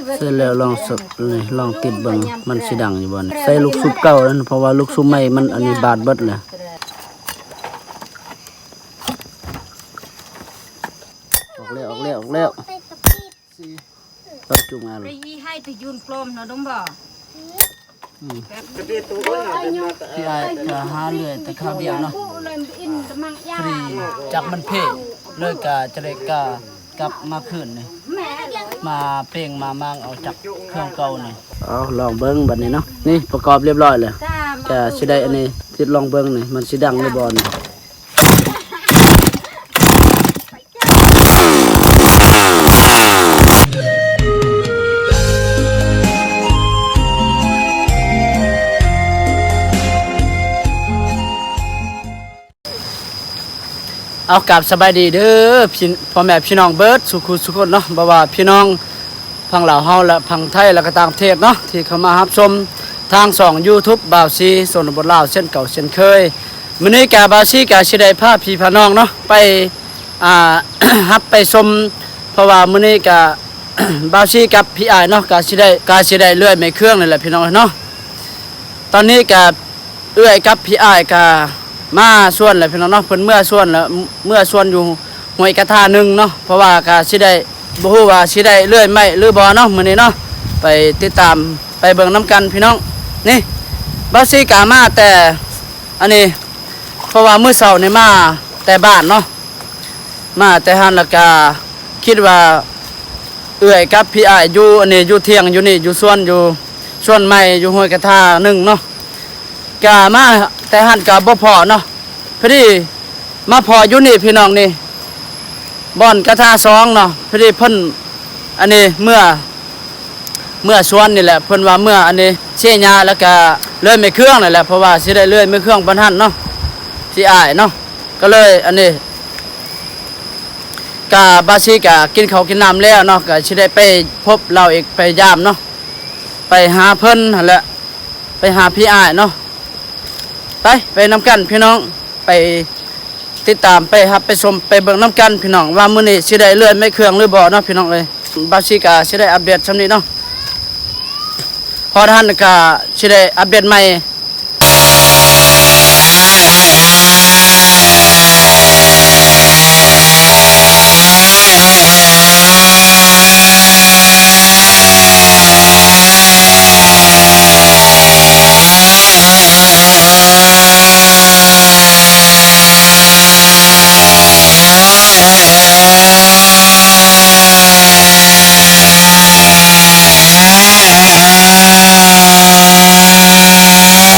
เสร็จแล้วลองสดนี่ลองติดเบิ่งมันสิดังอยู่บ่นี่ใส่ลูกซุปเก่านั่นเพราะว่าลูกซุปใหม่มันอันนี้บาดเบิดแหละออกแล้วต้องจุงงาน ไปยี่ให้ตะยุนกลมเนาะดงบ่ พี่อายก็หาเรื่อยแต่คราวเดียวเนาะ เลยอินตะมังยา พอดีจักมันเพ่เลยก็จะได้กกลับมาคืนนี่ แม่เลย มาเปล่งมามางเอาจากเครื่องเก่านี่เอาลองเบิ่งบัดนี้เนาะนี่ประกอบเรียบร้อยแล้ว จ้า จะสิได้อันนี้ติดลองเบิ่งนี่มันสิดังหรือบ่นี่เอากลับสบายดีเด้อพี่พ่อแม่พี่น้องเบิดสุขุสุขคนเนาะบ่ว่าพี่น้องพังลาวเฮาและพังไทยและก็ต่างประเทศเนาะที่เข้ามารับชมทางช่อง YouTube บ่าวซีสนบทลาวเช่นเก่าเช่นเคยมื้อนี้กะบ่าวซีกะสิได้พาพี่พาน้องเนาะไปอ่า รับไปชมเพราะว่ามื้อนี้กะ บ่าวซีกับพี่อายเนาะกะสิได้เลื่อยไม้เครื่องนี่แหละพี่น้องเนาะตอนนี้กะเอื้อยกับพี่อายกะมาส่วนแหละพี่น้องเนาะเพิ่นเมื่อส่วนแล้วเมื่อส่วนอยู่ห้วยกระทาหนึงเนาะเพราะว่ากะสิได้บ่ฮู้ว่าสิได้เลื่อยไม้หรือบ่เนาะมื้อนี้เนาะไปติดตามไปเบิ่งนํกันพี่น้องนี่บ่าวซีกะมาแต่อันนี้เพราะว่ามื้อเช้านี่มาแต่บ้านเนาะมาแต่หันแล้วก็คิดว่า เอื้อยกับพี่อ้ายอยู่อันนี้อยู่เที่ยงอยู่นี่อยู่สวนไม้อยู่ห้วยกระทาหนึ่งเนาะกะมาแต่หันกะบ่พอเนาะพอดีมาพออยู่นี่พี่น้องนี่บ่อนกระทาสองเนาะพอดีเพิ่นอันนี้เมื่อสวนนี่แหละเพิ่นว่าเมื่ออันนี้เชี่ยหญ้าแล้วก็เลื่อยไม่เครื่องนั่นแหละเพราะว่าสิได้เลื่อยไม่เครื่องบรรทันเนาะพี่อ้ายเนาะก็เลยอันนี้ กาบาซีกากินข้าวกินน้ำแล้วเนาะก็สิได้ไปพบเราอีกไปยามเนาะไปหาเพิ่นหั่นแหละไปหาพี่อ้ายเนาะไปนำกันพี่น้องไปติดตามไปรับไปชมไปเบิ่งนำกันพี่น้องว่ามื้อนี้สิได้เลื่อนไม่เครื่องหรือบ่เนาะพี่น้องเอ้ยบาซีกาสิได้อัปเดตซำนี้เนาะพอท่านก็สิได้อัปเดตใหม่ เ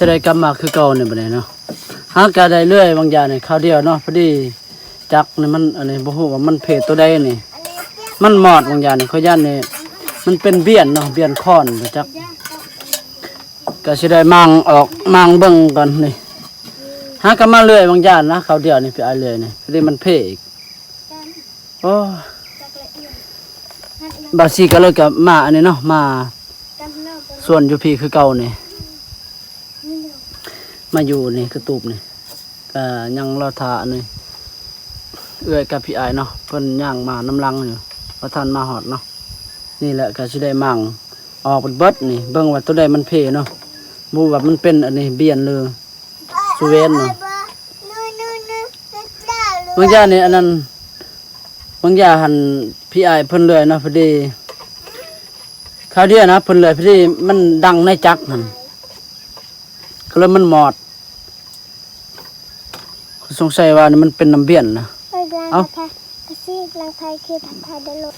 สิได้กลับมาคือเก่านี่บัดนี้เนาะหาก็ได้เรื่อยบางอย่างนี่คราวเดียวเนาะพอดีจักนี่มันอันนี้บ่ฮู้ว่ามันเพศตัวใดนี่มันหมอดบางอย่างนี่เขาย่านนี่มันเป็นเบี้ยนเนาะเบี้ยนค้อนบ่จักก็สิได้มั่งออกมั่งเบิ่งก่อนนี่หากันมาเรื่อยบางอย่างนะคราวเดียวนี่พี่อายเลยนี่พอดีมันเพอีกโอ้บาซีก็เลยกับมาอันนี้เนาะมาส่วนอยู่พี่คือเก่านี่มาอยู่นี่กระตูบนี่ก็ยังรอท่าอันนี้เอื้อยกับพี่อายเนาะเพิ่นย่างมาน้ำลังอยู่บ่ทันมาฮอดเนาะนี่แหละก็สิได้มั่งออกเบิดนี่เบิ่งว่าตัวใดมันเพเนาะบ่ว่ามันเป็นอันนี้เบียนเลยสุเวนเนาะบางอย่างนี่อันนั้นบางอย่างหันพี่อายเพิ่นเลยเนาะพอดีคราวเดียวนะเพิ่นเลยพอดีมันดังในจักนั่นก็เลยมันหมอดสงสัยว่านี่มันเป็นน้ำเบี้ยนนะเอ้ากระซีกลังไทยคือผัดไทยได้ลด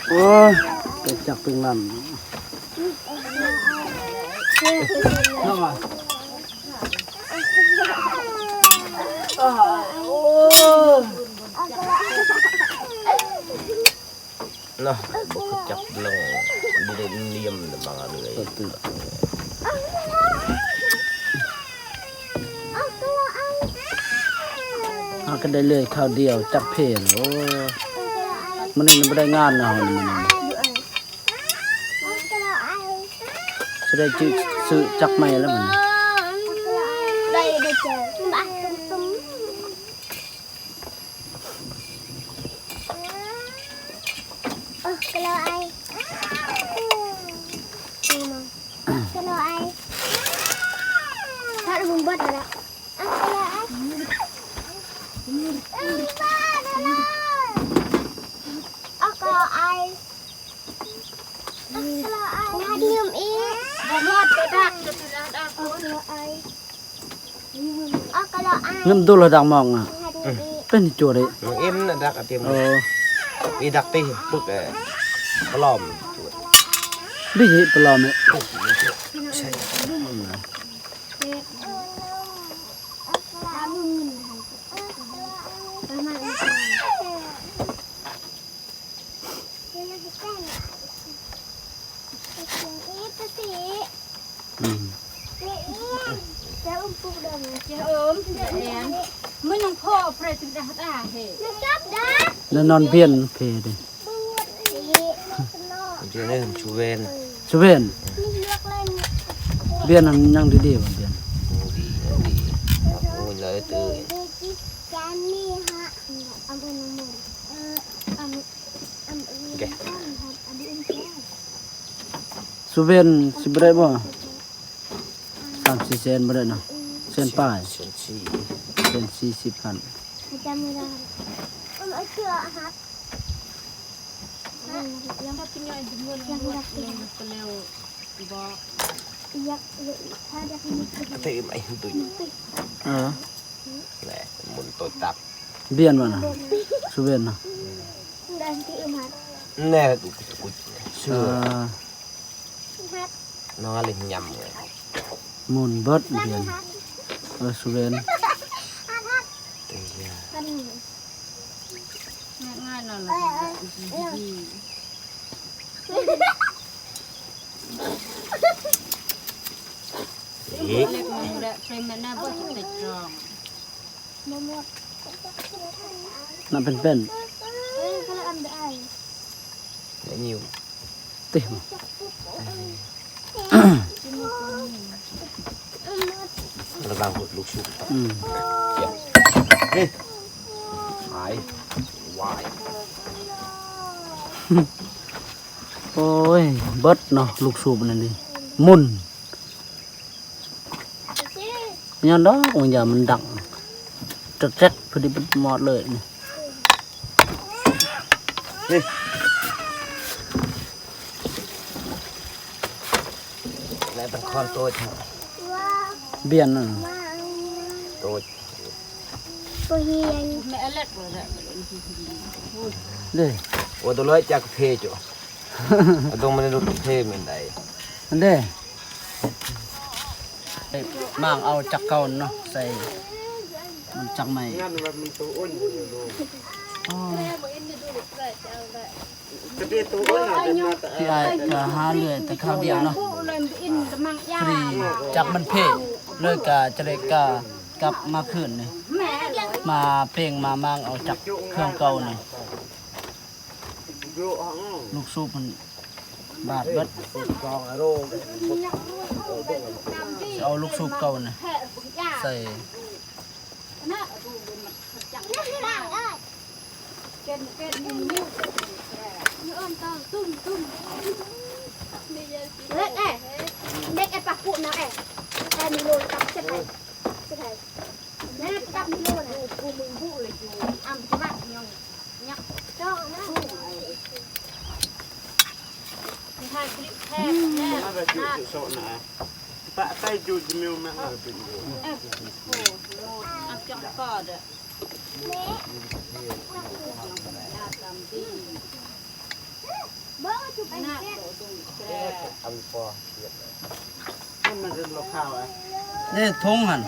โอ้ยเกิดจากตรงนั้นเนาะจับลงดีเด่นเนียมบางอะไรเอาก็ได้เลยข้าวเดียวจับเพลโอ้มันนี่มันไม่ได้งานนะมันจะได้จื้อซื้อจักไม่แล้วมันได้เจอบ้าตุ้มกะโลไอกะโลไอถ้าบุ้มบัดแล้วกะโลไอกะโลไอนาเดียมอีบ่หมดไปดักจะไปดักกะโลไอเงินดูระดังมองอ่ะเป็นจั่วเลย เอ็มน่ะดักเต็มอีดักตีปึ๊กปลอม ไม่ใช่ปลอมเลยใช่ไม่น้องพ่อเปรตถึงได้ด่าเหตุแล้วนอนเพี้ยนเพดิ เดี๋ยวนี้ชูเวน ชเวนเบียนนั้นยังดีๆว่าเบียนดีโอ้ยเลยตื่นแกชเวนสิบได้บ่3-4 เซนบ่ได้เนาะเซนป้ายเซน40 พันจำไม่ได้เอาเชือกครับยังกินย่อยจำนวนยังรักเองก็เร็วบอกยักถ้าอยากมีเต็มไอ้ตุยแหละมุนตัวตับเบียนบ่น่ะชเวนเนาะได้ที่มาแน่ตุกุดเชื่อน้องอะไรยำเลยมุนเบิดเบียนชเวนง่ายๆหน่อยเล็กมือและเฟรมหน้าบ่จะติดรองน่าเป็นเขาละอันได้ได้nhiều ติมระวังหุดลูกชุบนี่หายวายโอ้ยเบิดเนาะลูกสูบนั่นนี่มุนยันดอกมันอย่ามันดังจัดพอดีมันหมดเลยนี่แล้วเป็นคอนโต้เบียนน่ะโต้ตัวเฮียนไม่อเล็ดเลยเด้โอ้ตัวร้อยจากเพจอ่ะตรงมันรู้เพจเหมือนใดอันเด้ มางเอาจักเก่าเนาะใส่มันจักใหม่ งานมันตัวอ้นอยู่ดู อ๋อ จะเป็นตัวอ้นน่ะเป็นมาแต่ พี่ไอ้ก็หาเรื่อยแต่คราวเดียวเนาะ เลยอินกำลังยา พอดีจักมันเพ่เลยก็จะได้กกลับมาคืนนี่ แม่เลย มาเพ่งมามางเอาจักเครื่องเก่านี่ อยู่ห้อง ลูกสูบมันบาดเบิด กองอารมณ์ เอาลูกสูบเก่านี่ใส่ เล็กเด็กไอ้ปากกุนะไอ้มีโลจับใช่ไหมใช่ไหมแม่จับมีโลนะกูมึงพูดเลยกูอ้ำจะบ้ายังยักจ้องนะถ่ายคลิปแท้แท้ มาแบบอยู่โซนนะปะใต้จูดมิวมาเป็นอยู่ โอ้โหอับจังกอดอ่ะเบ้อจุ๊บไอ้แก่ อันพอมันเป็นลูกข้าวอ่ะ นี่ทงหั่น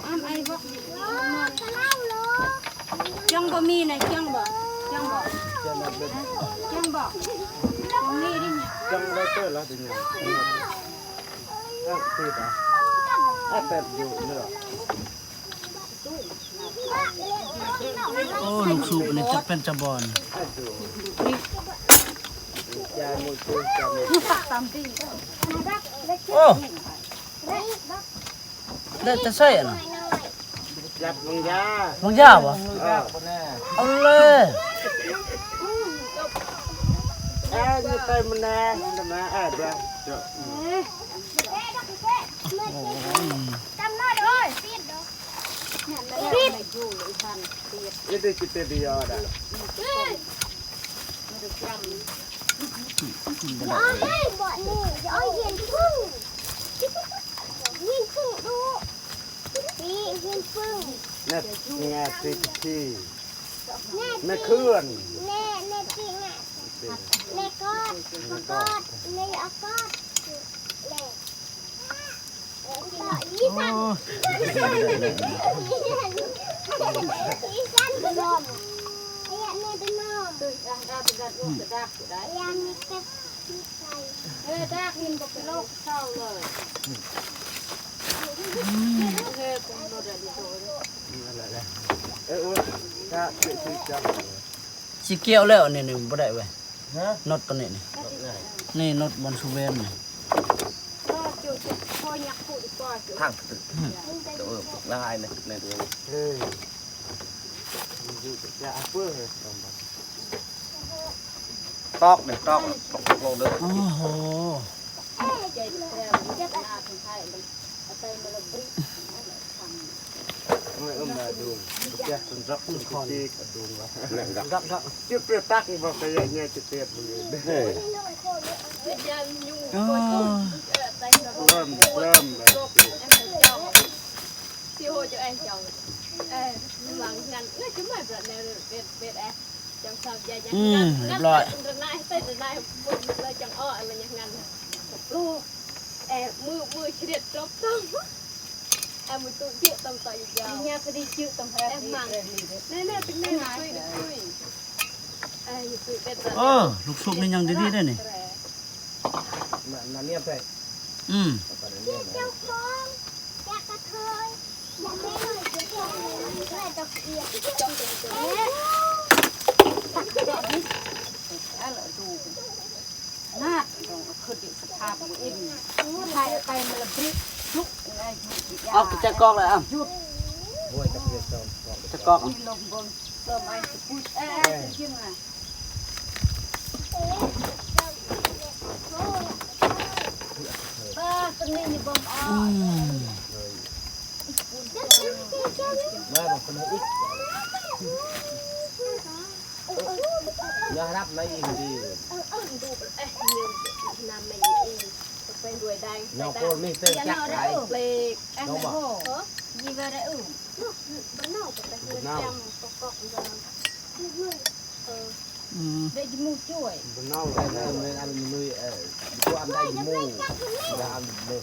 อ้ำไอ้บอกจังบ่มีนะจังบ่จังบ่ จะมาเป็น จังบ่จังมีดิ จังได้เตอร์แล้วถึงเนี่ยคือปะแต่อยู่เนื้อ โอ้ลูกสูบอันนี้จักเป็นจะบอน ยายมือคือจะมี ปักตามตี โอ้ได้จะใส่อ่ะนะ ยับลงยา ลงยาบ่ คนแน่ เอาเลย นี่เต็มแน่นะเดี๋ยวเจาะ โอ้ย จำได้เลยปิดปิด นี่ได้จิตเดียวได้ เอาให้บ่นี่เอาเห็นพึ่งยิงพึ่งดูนี่ยิงพึ่ง นี่ไงติดที่ไม่เคลื่อน แน่แน่จริงอ่ะแน่กอดกอดแน่เอากอดแน่ยี่สันยี่สันเป็นลมไอ้ยันแน่เป็นลมไอ้ยันนี่เป็นใส่ดักยินบอกเป็นโรคเศร้าเลยเฮ้ยผมโดนอะไรโดน อะไรถ้าติดจับ สิเกี่ยวแล้วนี่บ่ได้เว้ย ฮะ น็อตตัวนี้นี่น็อตบนสุเวนนี่ ก็จุดพอยักพูดดีกว่าจุด ทางละลายเนี่ยในตัวเฮ้ยอยู่จะเพื่อตอกเนี่ยตอกลงเด้อ โอ้โห ใจแรงจะหน้าคนไทยมันเอาไปมาละบริ ไม่มาดูจะสำรับคุณคอนดีกดูว่า ดัก จะเปรียบตักบอกไปยังไงจะเปรียบมือเฮ้ย ยังยุ่ง โอ้ เริ่ม สิโหจะไอ้เจ้าหวังงั้นน่าจะไม่แบบแนวเป็ดแอจังสาวใหญ่ยังงั้นงั้นจะนายเต้นจะนายบุญเลยจังอ้ออะไรอย่างงั้นลูกมือเฉลี่ยจบต้องมือตุ้เจี๊ยต้องต่อยยาวเนี่ยพอดีจืดต้องแพ้มั่งแน่ๆเป็นแน่คุยอยู่คุยเป็น โอ้ลูกสูบนี่ยังดีๆได้นี่ นั่นเนี่ยไป อืม เจ้าของอยากกระเทยอยากไม่เลยเจ้าของจะเอียดจ้องเป็นตัวนี้ตักเจาะนี่อะไรดูน่าต้องขึ้นสภาพมันอิ่มไทยไปมันละบริลุกอะไร เอาจะกอกเลยอ่ะ บวยจะเปรียบจอม จะกอก ลมบนลมไอ้พูดยังไงตรงนี้มีบอมอ้อ มาบอกคนอีกอย่ารับไม่อินดี ดูเอ๊ะยืมนำไม่เองไปรวยได้ น้องโคนไม่เต้นจักไร เล็กเอ๊ะโอ้ยีเวอร์อุ้มบ้านนอกแต่คือจำตกกจังเด็กมูช่วย บนนอกเลยนะเลยอันมือตัวอันใดมูดามเลย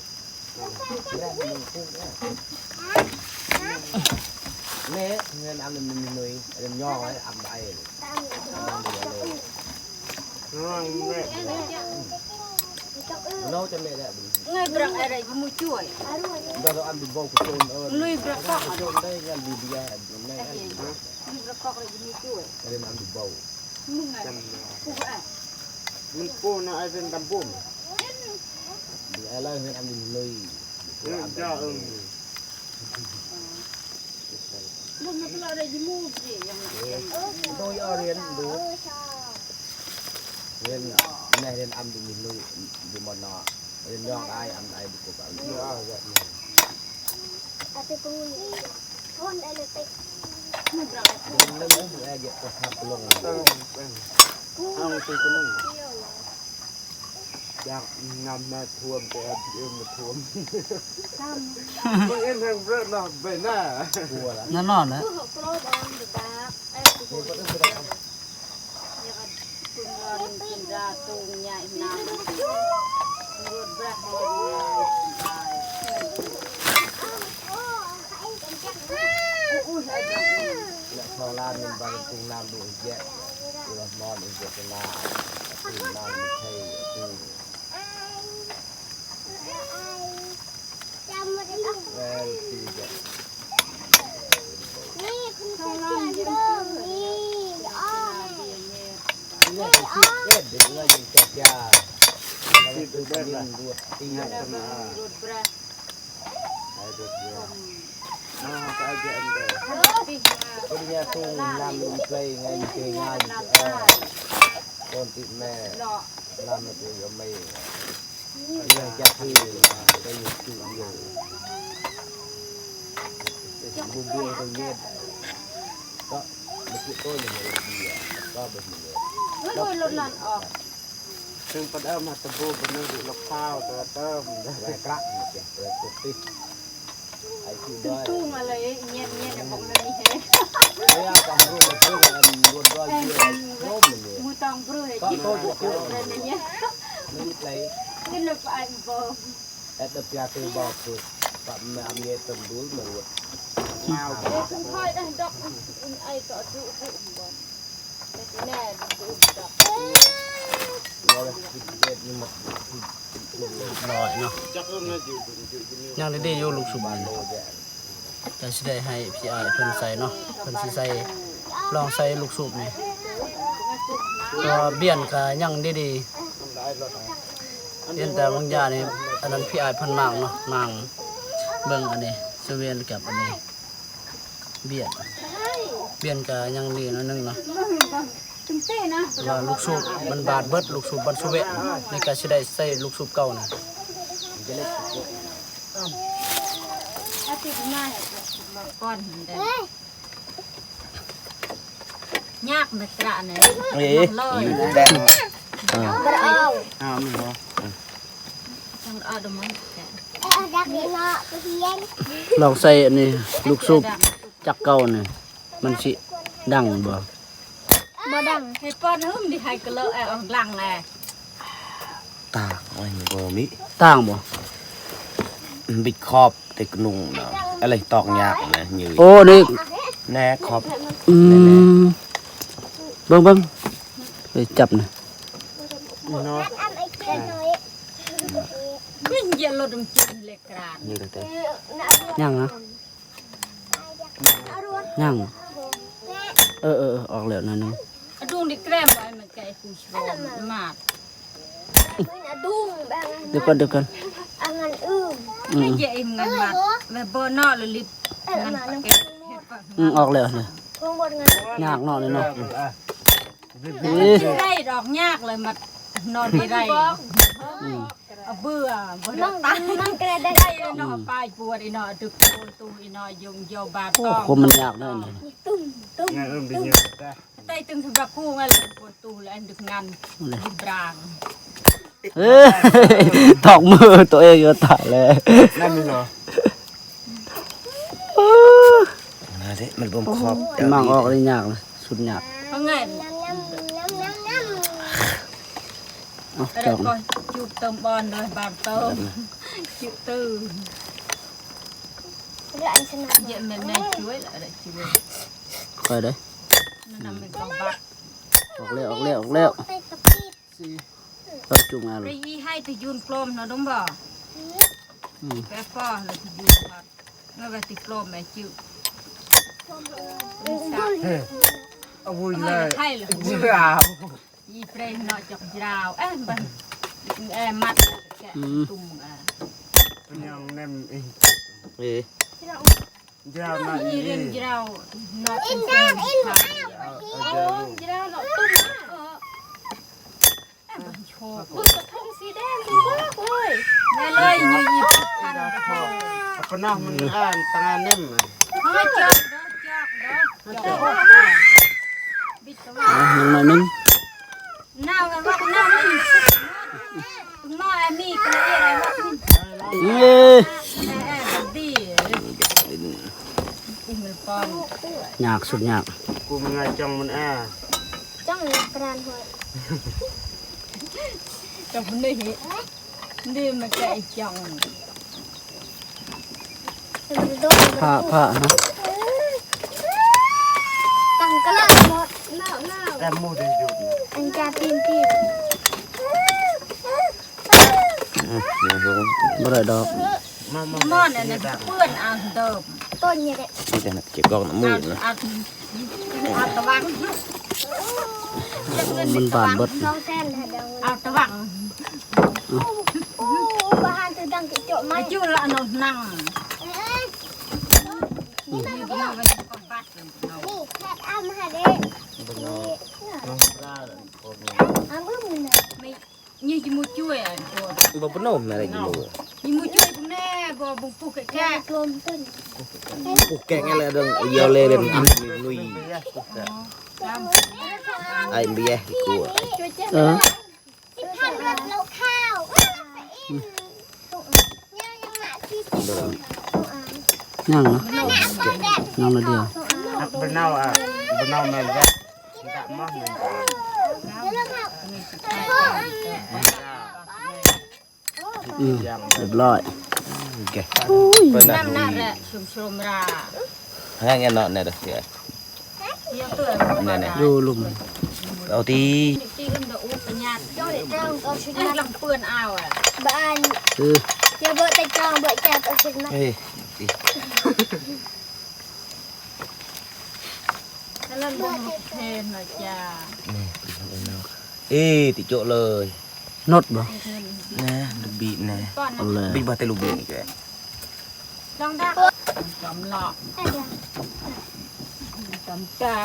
แม่เงินอันมันมีหน่วยเรื่องย่อไว้อันใดเราจะไม่ได้ ngay berak ada ibu cuy เราอันดูโบกุศลlui berak kok กุศลได้เงินดีดีแม่ lui berak kok ada ibu cuy เรื่องอันดูโบ มันปูนะไอ้เป็นตำปูม อะไรเงินอันดูเลย จ้าbelum pula ada ibu sih yang โดยเรียนดูเรียนแม่เรียนอันดูเลยดูมันนอเรียนย่องได้อันใดบุกแบบนี้ Tapi penghuni pun elektrik. เรื่องแรกจะทำลง เอาไปก็นุ่งอยากนำมาท่วมแต่เอ็มมาท่วมมึงเอ็นทางเรื่องนอกไปหน้าก ลัวละ นั่นนอนนะ tuh pro bang dekat pengeluaran kendra tungnya enam menurut beratและพอลาเงินบางตุงน้ำดูแยะเวลานอนอีกเวลาตื่นน้ำไม่ใช่ตื่น Campur itu. แล้วตื่นจะ Ni pun kecil ni. Oh. เนี่ยคือเอ็ดเด็กเงยยังแก่จ้าแล้วตื่นเรียนดูตี ada menurut berat ไอ้เด็กเนี่ย ไปเจออันเดียว คนเนี่ยตุงน้ำดูเพลงไงมีเพลงง่ายคนติดแม่ lo น้ำมันจะยังไม่เรื่องจะคือได้อยู่จุดอยู่บุบเบี้ยตรงนี้ก็เมื่อกี้ต้นอย่างเดียวก็แบบนี้ lôi lột lăn ở ซึ่งประเดิมมาตะบูเป็นเรื่องลูกข้าวตัวเติม แรงกระเนี่ยแรงกระติดไอ้ที่ด้วย tu mà lấy nhẹ nhẹ là bóng lên như thế เนี่ยความรู้มันเพิ่งกันรวดร้อยเยอะโน้มเลย mua tòng bự để chị lên này nhé ไม่ได้ cái lực anh vô แต่ตัวพิจารณาบอกคือแบบแม่อเมียตึงดูเหมือนว่า để không thôi đây đọc ai có trụ trụ bóng nè trụ đọc เราคิดเด็ดนี่มัน ลอยเนาะ จักรนั่นอยู่นี่ ยังได้อยู่ลูกสุบาน โลแก จะสิได้ให้พี่อ้ายเพิ่นใส่เนาะเพิ่นสิใส่ลองใส่ลูกสูบนี่ตัวเบี้ยนก็ยังดี ทำได้รถ ๆเบี้ยนแต่บางอย่างนี่อันนั้นพี่อ้ายเพิ่นมางเนาะมางเบิ่งอันนี้สเวียนกับอันนี้เบี้ยนก็ยังดีหนิดนึงเนาะ chúng tê nè ว่าลูกสูบมันบาดเบิดลูกสูบบันสุเวะนี่ก็สิได้ใส่ลูกสูบเก่านะ จะเล็ก à thì cũng ngay con đây nhạc mệt rạ này เอ๊ะอยู่แดง Berau. อ้าวไม่เหรอ trong ở đâu mới Dak di nak kehian. ลองใส่อันนี้ลูกสูบจักเก่านี่มันสิดังบ่ บ่ดัง ให้ป้อนหึมดิให้กะเลอะเอาหลังแหละ ตาโอ้ยบ่มี ต่างบ่ บิดขอบติดนุ่งเนาะอะไรตอกยากนะยืด โอ้นี่ แน่ขอบ อืมเบิ่งไปจับนะ เนาะ Am ikan noi. ขึ้นเย็นรถมันกินเล็กกระดาน ยืดแต่ Nak ย่างนะ arwah. ย่างเออออกแล้วหนั่นนึง อะดุงดิแกล้มไว้มันไก่ผู้ชมมาด Nak dung bang. เดี๋ยวก่อน Angan ไม่ใหญ่เหมือนมัดแม่เบอร์นอหรือลิบมันปากเก็ตเฮ็ดปาก ออกแล้วเนี่ย Kong buat dengan ยากเนาะนี่เนาะ ได้ดอกยากเลยมัดนอนไม่ได้เอาเบื่อบ่ได้ mang mang kena ได้ dah. เลยเนาะปลายปวดอีเนาะดึกโอนตูอีเนาะยงโยบา โอ้ ตอง คมมันยากเด้อนี่ Tum งานดีเยอะแต่ ได้ตึงสำหรับคู่ไงปวดตูแล้วอันดึกงานดิบราง เอ้ยตอกมือตัวเองก็ตายแล้ว นั่นนี่เหรอ นะเด้มันบ่มขอบ มั่งออกเลยยากเลยสุดยาก เพราะไง Nam nam nam nam nam. เอา อะไร จอก ก็จูบเติมบอลเลยบางเติมจูบตื้อ เดี๋ยวอันสนับ เยอะแม่แม่ช่วยอะไรช่วย คอยได้ นั่นน่ะเป็นกองบัก ออกแล้ว ไปกับพี่ เอาจุ่มงาน ไป เลย ยี่ให้ติยูนกลมนะดงบ่ อืม แป๊ป้อเลยติยูนบัดแล้วก็ติกลมแม่จิ้ว เอาวุ้ย ให้ เลย ให้เลย จีรา ยี่เปรย์เนาะจอกจราวบันมัดแกะตุ่ม เป็นยังแนมเอง เอ้ย ยาวน่ะ ยี่ อี เรียนจราวเนาะเป็น จะได้หลอดตุ้มนะ โชว์ ตุ้มกระทงสีแดงดูมากเลย แม่เลยยี่ยี่พัน ก็น้องมันอ่านตั้งอันนิ่ม เฮ้ยจอกจอกบิดตัว เอาหนึ่งหน่อยนึง น่ากันว่าน่าไม่น้อยมีกันอะไรวะ เอ้ย ดีมันปอน ยากสุดยาก กูมันไงจังมันอ่า จ้องกรานหัว กับคนนี้ดีมันแกจัง มันโดน ผ้านะ กังกะละหมด หน้าหน้า แต่มูได้หยุด อันจาตีนตีน บ่ได้ดอก มา มอนเนี่ยเพื่อนอ่างเดิม ต้นเนี่ยแหละ นี่แต่เก็บกองน้ำมือนะ อ่างตะวัง มันบานเบิด น้องแซนหาดัง อ่างตะวัง โอ้บ้านตื่นดังกิจโจไม่ ไอ้จู่ละนนนั่ง นี่ นี่ก็มาไปกับบ้าน แค่อ้ำหาเด็กนี่ น้องปลาโคตร อ้ำมือมือน่ะ ไม่ยี่จิมูช่วยอ่ะตัว บ่ปนมอะไรกิโล ยี่มูช่วยพวกแน่บ่บุกปุ๊กแก่ แค่กลมต้น กูแกงอะไรเด้งเยอะเลยเด้งอันลุยไอ้เบี้ยกู ช่วยเจ๊ เออ ที่ทำรถเราข้าวยังหมาที่สิบ ย่างนะ พอแดด ย่างละเดียว เป็นเน่าอ่ะเป็นเน่าแม่นแกกะมั่งเลย อืมเรียบร้อย แก น้ำหนักแหละชมรา ให้เงี้ยเนาะเนี่ยเด้อ เยอะเตือน อยู่หลุม เอาตี ตีกันเดือดปัญญา โจ้เด็กจ้างเอาชุด ไอ้ มา ลำเปื้อนเอาอ่ะ บ้าน คือ เจ้าเบิร์ตจองเบิร์ตแจกเอาชุดมา เฮ้ย ถ้าเล่นบอลเทนนะจ้า เอ้ติโจเลย นดบ่ นะลูกบีนะ ก่อน เอาเลย บีบ่แต่ลูกบีนี่แก ลองได้จำหลอกจำเก้า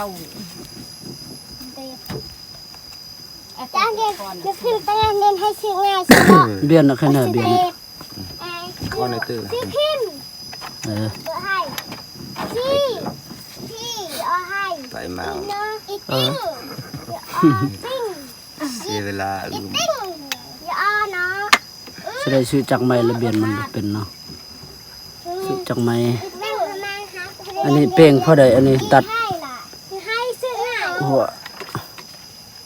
จ้างเด็กจะขึ้นไปเล่นให้ชื่อง่ายใช่ไหม เบียนนะแค่ไหนเบียน ข้อในตื้อ ชื่อพิมพ์ เออ เบอร์ให้พี่เอาให้ ไปมา เนาะอีติ้งปิ้ง เสียเวลาลืม ติ้งอย่าอ้อเนาะ สิได้ซื้อจักไม้ระเบียนมันบ่เป็นเนาะซื้อจักไม้ ติ้งประมาณค่ะ อันนี้เป้งพอได้อันนี้ตัด ให้ล่ะให้ซื้อง่าย หัว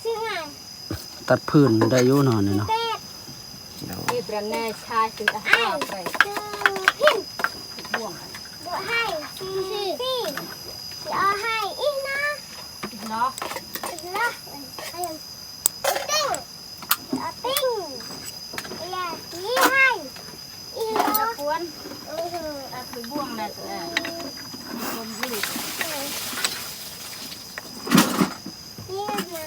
ซื้อง่าย ตัดพื้นได้อยู่เนาะนี่เนาะ เต๊ะ ที่ประแน่ชายถึงจะห้าไป ชื่อพิมพ์ บ่วง เบอร์ให้ชื่อพี่อย่าเอาให้อีกนะ เนาะ ละให้ติ้งอย่าติ้งอย่าตีให้อีก จะ เนาะ ควนไปบ่วงเลยแต่ลมยืด นี่นะ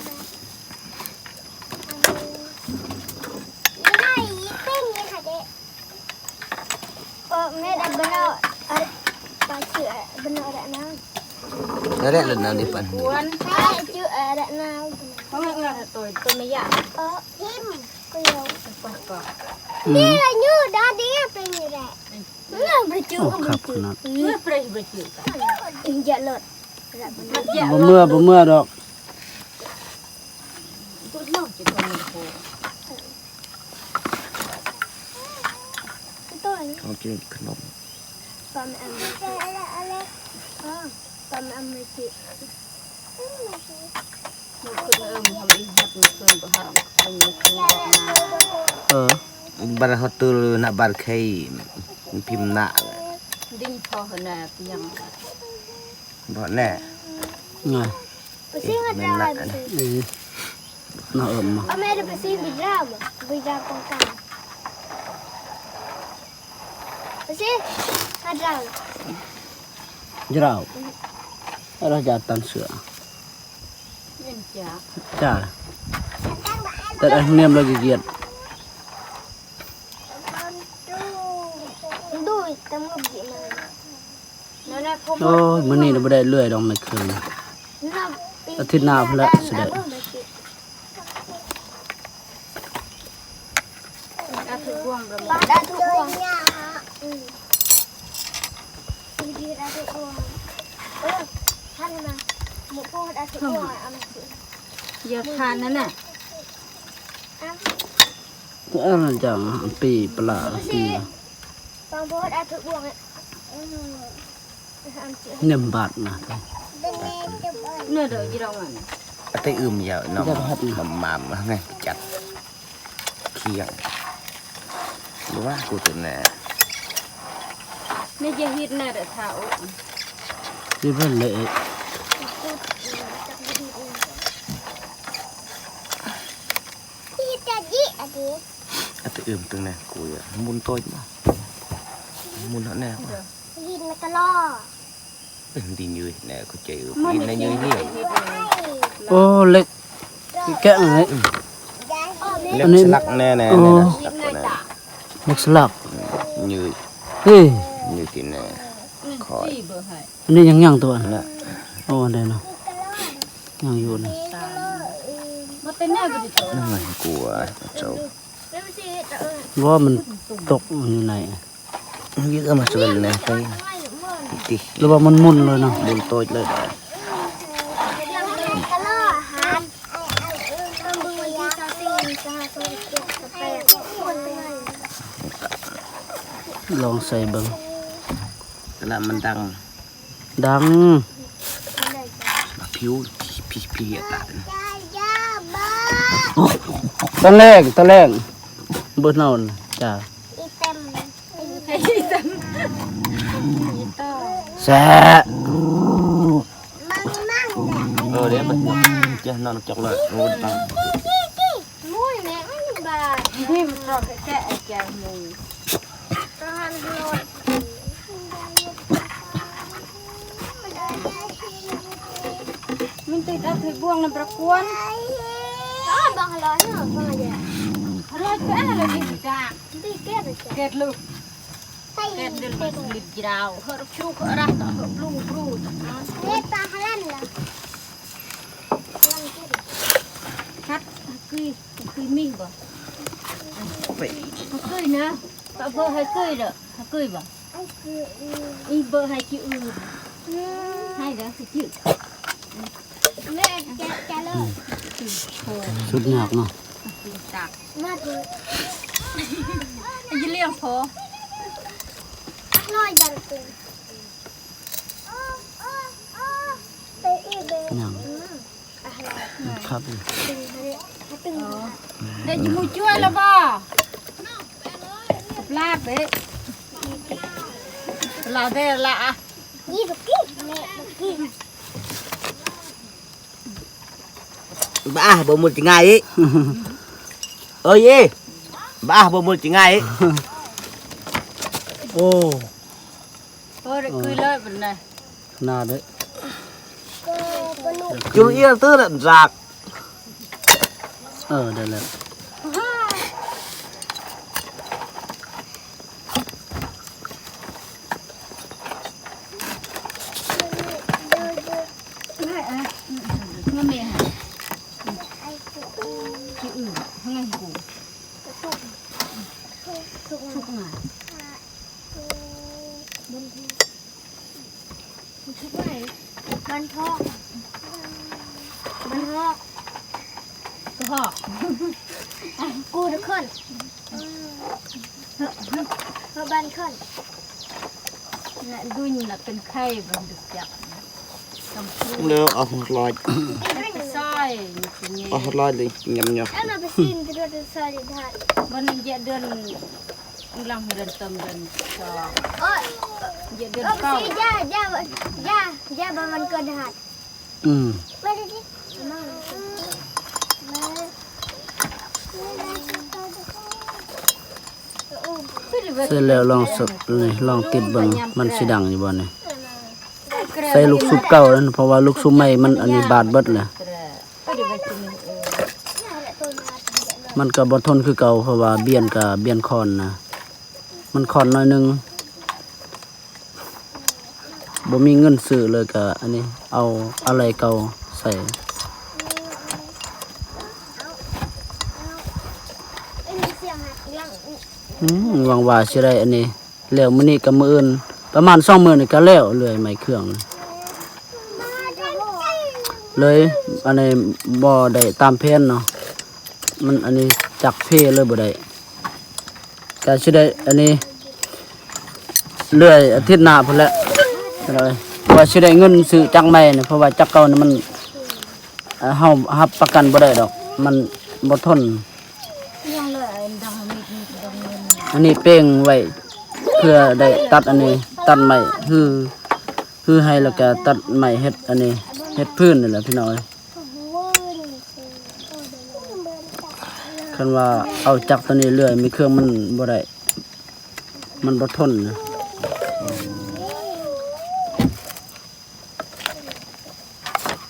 นี่ติ้งนี่ค่ะเด็กแม่ได้บ้านเราตาเชื่อบ้านเราได้นะ แล้วได้lần nào đi phần ควน ใช่เชื่อได้นะ เพราะเงินตัวไม่ยาก พิมก็อยู่ ก่อนก่อน อืม นี่อะไรยืดได้ดีเป็นยังไงเมื่อไปจื้อ โอ้ครับขนาด เมื่อเปรย์ไปจืด อินจะเลิศ บ่เมื่อดอก พูดนอกจะทำมันโค ตัวนี้ không chịu khổng ปามอันนี้อะไรปามอันนี้ มันคือทำอีกแบบ ไม่เคยบ่หัดไม่เคยออกมา บาร์ฮัตตูนักบาร์เคยพิมพ์หน้า ดิ้งพอขนาดยัง บ่แน่ ไง Bersih nggak drama bersih. น่าเอิมมา Oh, ada bersih di drama kongkang. Bersih nggak drama. จะเราเราจะตันเสือ ยังจับ จ้าแต่อันเนียมเราเกียด Duh, kita mau gimana? นั่นน่ะเขา โอ้ยมื้อนี้เราบ่ได้เลื่อยดอกไม้คืน อาทิตย์หน้าพุ่นละเสด็จ อาถือว่างประมาณ Ada tuh uangnya. Ini ada uang. Oh, kan mah. Mau kau ada uang ama sih. อย่าทานนั่นน่ะ ก็อันนั้นจังปีปลาปี Bang kau ada uang. เนียมบาทนะ เนื้อเดือดยี่ดองอ่ะ แต่ยาวน้องมาไงจัดเคียงหรือว่ากูตัวแน่ ไม่จะฮิตน่ะเดือดเท้า ที่เพิ่นเลย Jadi adik. แต่ตัวแน่กูอย่ามุนตัวมั้งมุนแล้วแน่ Gin nakalo. เป็นดียืดแน่กูใจกินในยืดนี่ โอ้เล็กแกะไง เล็บสลักแน่แน่ ฮิตง่ายจ้ะ เล็กสลัก ยืด เฮ้ย ยืดกินแน่ ขอสี่เบอร์ให้ อันนี้ยังตัว นะ โอ้ได้เนาะยังอยู่นะ มาเต้นแน่ก็ดีจ้ะ นั่นไงกูเจ้า ว่ามันตกอยู่ไหน ยืดมาสวนเลยไปตี หรือว่ามันมุนเลยเนาะ มุนตัวเลย Nakalo han. Pembeli sasin sahasoi sepet. ลองใส่เบิ่ง แล้วมันดัง ดัง ผิวพี่ตา ตอนแรกเบิ่นเอาน่ะจ้า Item. ให้จังต่อ แซ่ Mang เดี๋ยวมันจะนอนจอกเลยรู้ดัง Mui nek ba. ให้มันรอแค่ไอ้แกงหมู Tahan lot. มันติดเอาถือบ่วงน้ำประกวน Ah, bang halanya apa aja? เราจะอะไรดีจ้า Dikit aja. เกดลูกเกดเดินมาลิดยาวเฮอร์ชูเขารักต่อเฮอร์บลูบลู Ini tahanan lah. คัดคุยมีบ่ ไป คุยนะปะเบอร์ให้คุยเด้อให้คุยบ่อีเบอร์ให้กี่อื่นให้เด้อคือจืด Nek jalur. สุดยากเนาะ กินตัก Mati. ไอ้ยี่เลี้ยงพอ Noi jalur. Be. ยังครับ Hatung. ได้จิมูช่วยแล้วบ่ลาบเบ้ลาเด้ละ Ni ruki. Nek ruki. บ้าบ่มุดยังไงเอ้ยบ้าบ่มุดยังไง โอ้ พอได้คุยเลยบัดนี้ หน้าเด้อ Penuh. จุลเอียตื้อน่ะจาก ได้แล้ว เมื่อเมียกี่อื่นทั้งไงกูทุกงานทุกไหน Ban thok. Ban thok. ก็หอก Cô được khẩn. Hơ ban khẩn. และดุนน่ะเป็นไข้บันดึกจับต้องพูด เร็วเอาลอย ไปซอยนี่คือ อ๋อลอยเลยเงียบ แล้วเราไปซินที่เราจะใส่ได้ วันนี้เดือนหลังเดือนเต็มเดือนสอง โอ้ย เดือน เราไป เก้า ซินย่ามันเกิดหัด อืม ไม่ได้ดิมา เสร็จแล้วลองสักนี่ลองติดเบิ่งมันสิดังอยู่บ่นี่ใส่ลูกซุปเก่าแล้วเพราะว่าลูกซุปใหม่มันอันนี้บาดเบิดแหละมันก็บ่ทนคือเก่าเพราะว่าเบี้ยนกับเบี้ยนคอนนะมันคอนน้อยหนึงบ่มีเงินซื้อเลยก็อันนี้เอาอะไรเก่าใส่ เสียงหักยัง หวังว่าสิได้อันนี้แล้วมื้อนี้กับมื้ออื่นประมาณ2มื้อนี่ก็แล้วเลยไม้เครื่องเลยอันนี้บ่ได้ตามแผนเนาะมันอันนี้จักเพเลยบ่ได้ก็สิได้อันนี้เรื่อยอาทิตย์หน้าพุ่นแหละเลยว่าสิได้เงินซื้อจักใหม่นี่เพราะว่าจักเก่านี่มันเฮารับประกันบ่ได้ดอกมันบ่ทน ยังเลยดังมีดังเงิน อันนี้เป้งไว้เพื่อได้ตัดอันนี้ตัดใหม่คือให้แล้วก็ตัดใหม่เฮ็ดอันนี้เฮ็ดพื้นนี่แหละพี่น้อยคันว่าเอาจักรตัวนี้เรื่อยมีเครื่องมันบ่ได้มันบ่ทนนะ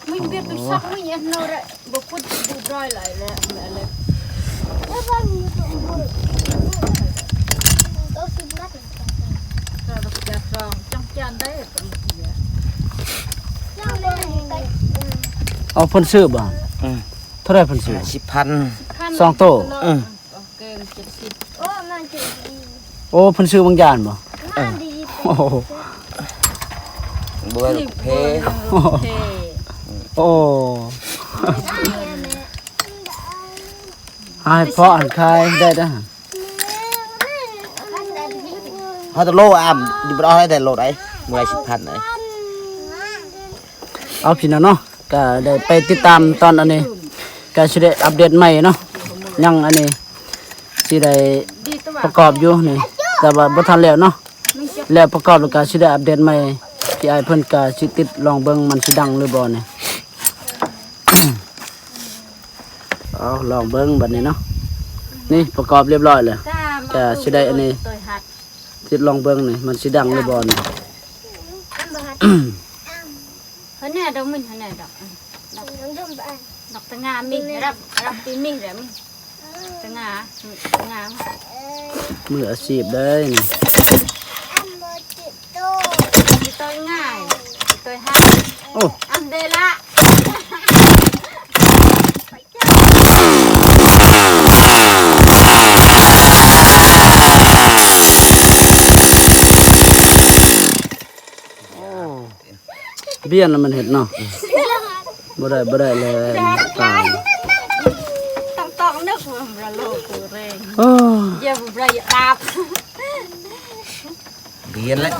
ไม่เบียดตัวสักไม่ยันเราเลยบุกดูดร้อยไหลเลยเลย แล้วก็มีตัวบุกตัวสิบมัด เราจะลองจังจานได้ตัวเดียว เราเลยไป เอาเพิ่นซื้อบ่เท่าไหร่เพิ่นซื้อ 10,000 สองโต๊ะ โอเค70 โอ้มันจะดี โอ้เพิ่นซื้อบางอย่างบ่ มันดี โอ้โห บ่เพ เท โอ้หายเพราะอันคายได้เด้อ เฮาตะโลอ่ำดิบ่ได้แต่โลได้มื้อ10,000ได้ เอาพี่น้องเนาะก็ได้ไปติดตามตอนอันนี้ก็สิได้อัปเดตใหม่เนาะยังอันนี้สิได้ ดีตัว ประกอบอยู่นี่แต่ว่าบ่ทันแล้วเนาะแล้วประกอบแล้วก็สิได้อัปเดตใหม่ที่อ้ายเพิ่นก็สิติดลองเบิ่งมันสิดังหรือบ่นี่ เอาลองเบิ่งบัดนี้เนาะนี่ประกอบเรียบร้อยแล้วติดลองเบิ่งนี่มันสิดังหรือบ่นี่ hắn này đâu mình hắn này đọc đọc tiếng Nga mình đọc tiếng mình rồi mình tiếng Nga มืออาชีพเด้อนี่ thì tôi ngài thì tôi hát โอ้ ăn đây lạ เบี้ยนแล้วมันเห็ดเนาะบ่ได้เลยตาย tông tông nước mà lô của rèn โอ้ giờ vừa đạp เบียนแล้ว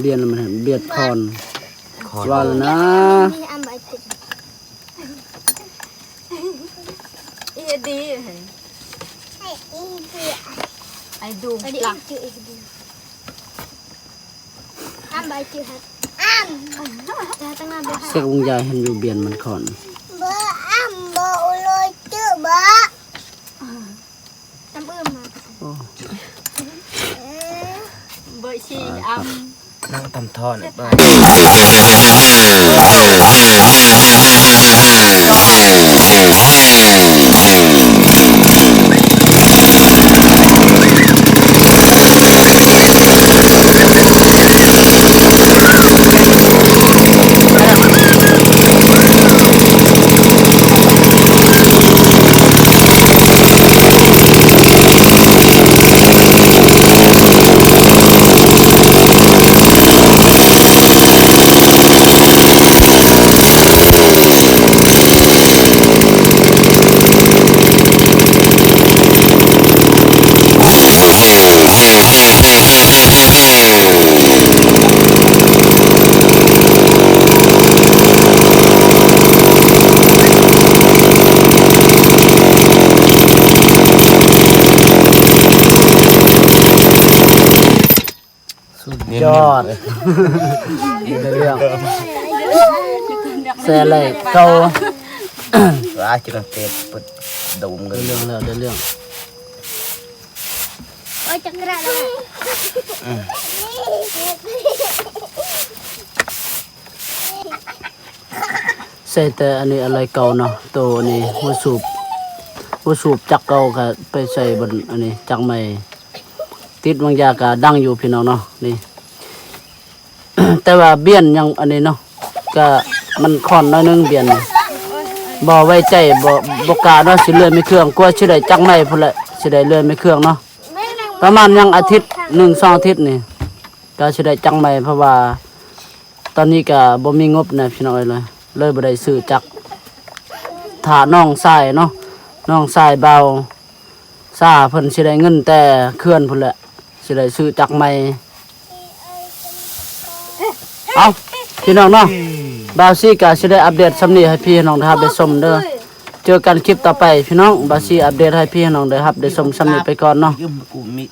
เบี้ยนแล้วมันเห็ดเบียดคอน ขอ ว่าแล้วนะ ý đi ai đu lặng เสกวงใหญ่เห็นอยู่เบียนมันคอน bởi chi âm นั่งทำท่อนี่บ้า ยอดได้เรื่องแซ่เลยเก่า ว่าจะต้องเตะปดดมกัน ได้เรื่องแล้วได้เรื่อง โอ้ยจักรแล้ว ใส่แต่อันนี้อะไรเก่าเนาะตัวนี้หัวสูบจักเก่าก็ไปใส่บนอันนี้จักใหม่ติดบางอย่างก็ดังอยู่พี่น้องเนาะนี่ แต่ว่าเบี้ยนยังอันนี้เนาะก็มันค่อนน้อยนึงเบี้ยนบ่ไว้ใจบ่กล้าเนาะสิเลื่อนไม่เครื่องกลัวสิได้จักใหม่พุ่นแหละสิได้เลื่อนไม่เครื่องเนาะประมาณยังอาทิตย์1-2อาทิตย์นี่ก็สิได้จักใหม่เพราะว่า ตอนนี้ก็บ่มีงบนะพี่น้องเลยบ่ได้ซื้อจักถ้าน้องชายเนาะน้องชายเบาซ่าเพิ่นสิได้เงินแต่เคลื่อนพุ่นแหละสิได้ซื้อจักใหม่เอาพี่น้องเนาะบาวซี่ก็สิได้อัปเดตสำนี้ให้พี่น้องได้รับได้ชมเด้อเจอกันคลิปต่อไปพี่น้องบาวซี่อัปเดตให้พี่น้องได้รับได้ชมสำนี้ไปก่อนเนาะ ยืมกูมี